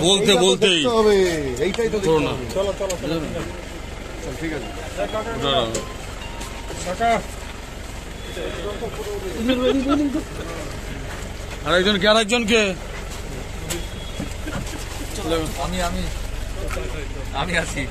বলতে বলতেই এইটাই তো করো না। চলো চলো ঠিক আছে আরেকজনকে আমি আছি।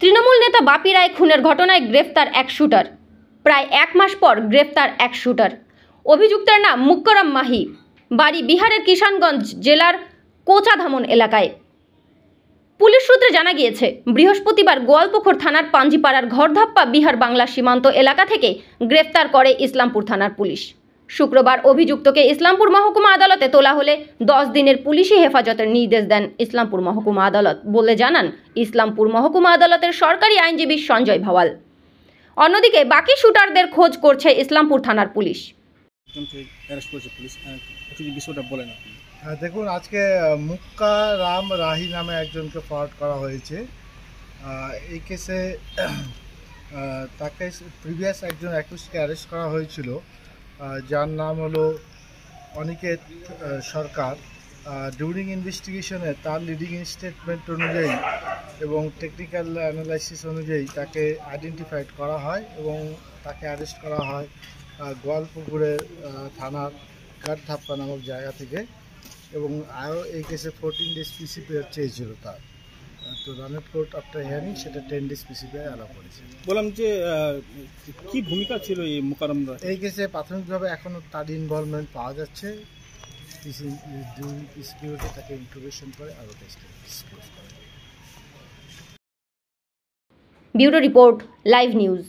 তৃণমূল নেতা বাপি রায় খুনের ঘটনায় গ্রেফতার এক শুটার। প্রায় এক মাস পর গ্রেফতার এক শুটার। অভিযুক্তের নাম মুক্করম মাহি, বাড়ি বিহারের কিষানগঞ্জ জেলার কোচাধামন এলাকায়। পুলিশ সূত্রে জানা গিয়েছে, বৃহস্পতিবার গোয়ালপুকুর থানার পাঞ্জিপাড়ার ঘরধাপ্পা বিহার বাংলা সীমান্ত এলাকা থেকে গ্রেফতার করে ইসলামপুর থানার পুলিশ। শুক্রবার অভিযুক্তকে ইসলামপুর মহকুমা আদালতে তোলা হলে 10 দিনের পুলিশি হেফাজতের নির্দেশ দেন ইসলামপুর মহকুমা আদালত বলে জানান ইসলামপুর মহকুমা আদালতের সরকারি আইনজীবী সঞ্জয় ভাওয়াল। অন্যদিকে বাকি শুটারদের খোঁজ করছে ইসলামপুর থানার পুলিশ। দেখুন, আজকে মুক্কা রাম রাহি নামে একজনকে ফরওয়ার্ড করা হয়েছে। এই কেসে তাকে প্রিভিয়াস একজন অ্যাকিউজকে অ্যারেস্ট করা হয়েছিল, যার নাম হলো অনিকেত সরকার। ডিউরিং ইনভেস্টিগেশনে তার লিডিং স্টেটমেন্ট অনুযায়ী এবং টেকনিক্যাল অ্যানালাইসিস অনুযায়ী তাকে আইডেন্টিফাইড করা হয় এবং তাকে অ্যারেস্ট করা হয় গোয়ালপুকুরের থানার ঘরধাপ্পা নামক জায়গা থেকে। এবং আরও এই কেসে 14 days পিসিপিআর চেয়েছিল তার, তো রানের কোর্ট আফটার হিয়ারিং সেটা 10 days পিসিপিআর অ্যালাউ করেছে। বললাম যে কি ভূমিকা ছিল এই মোকাররম রায় এই কেসে প্রাথমিকভাবে এখনও তার ইনভলভমেন্ট পাওয়া যাচ্ছে। পিসিপিওতে তাকে ইন্ট্রোগেশন করে আরও টেস্ট ডিসক্লোজ করে। Bureau report, live news.